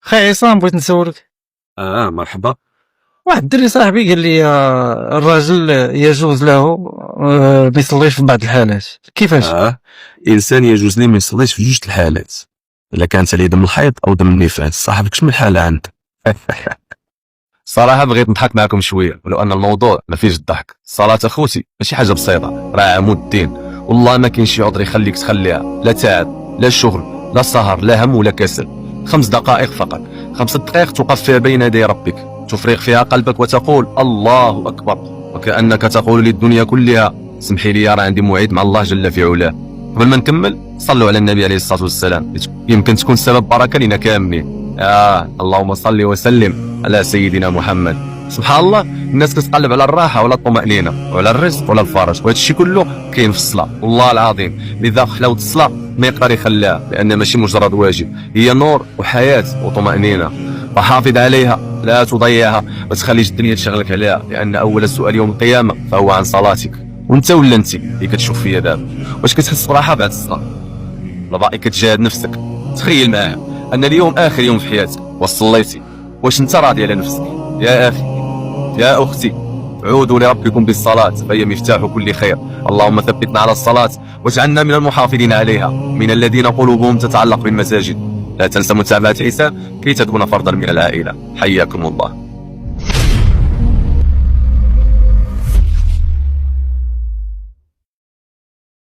خي عصام بغيت نسولك. مرحبا. واحد الدري صاحبي قال لي الراجل يجوز له ما يصليش في بعض الحالات، كيفاش؟ انسان يجوز ليه ما يصليش في جوج الحالات، الا كانت عليه دم الحيض او دم النفاس. صاحبك شنو الحاله عندك؟ صراحة بغيت نضحك معكم شوية، ولو أن الموضوع ما فيش الضحك. الصلاة أخوتي ماشي حاجة بسيطة، راه عمود الدين، والله ما كاين شي عذر يخليك تخليها، لا تعب لا شغل لا سهر لا هم ولا كسل. 5 دقائق فقط، 5 دقائق توقف فيها بين يدي ربك، تفرغ فيها قلبك وتقول الله أكبر، وكأنك تقول للدنيا كلها سمحي لي راه عندي موعد مع الله جل في علاه. قبل ما نكمل صلوا على النبي عليه الصلاة والسلام، يمكن تكون سبب بركة لنا كاملين. اللهم صل وسلم على سيدنا محمد. سبحان الله، الناس كتقلب على الراحه ولا الطمأنينه وعلى الرزق ولا الفرج، وهذا الشيء كله كاين في الصلاه، والله العظيم. لذا حلاوه الصلاه ما يقدر يخليها، لان ماشي مجرد واجب، هي نور وحياه وطمأنينه، فحافظ عليها لا تضيعها، ما تخليش الدنيا تشغلك عليها، لان اول السؤال يوم القيامه فهو عن صلاتك. وانت ولا انت اللي كتشوف فيا دابا، واش كتحس براحه بعد الصلاه؟ ولا باقي كتجاهد نفسك؟ تخيل معايا ان اليوم اخر يوم في حياتك وصليتي، واش انت راضي على نفسك؟ يا اخي يا اختي، عودوا لربكم بالصلاة فهي مفتاح كل خير. اللهم ثبتنا على الصلاة واجعلنا من المحافظين عليها، من الذين قلوبهم تتعلق بالمساجد. لا تنسى متابعة حساب كي تكون فردا من العائلة. حياكم الله.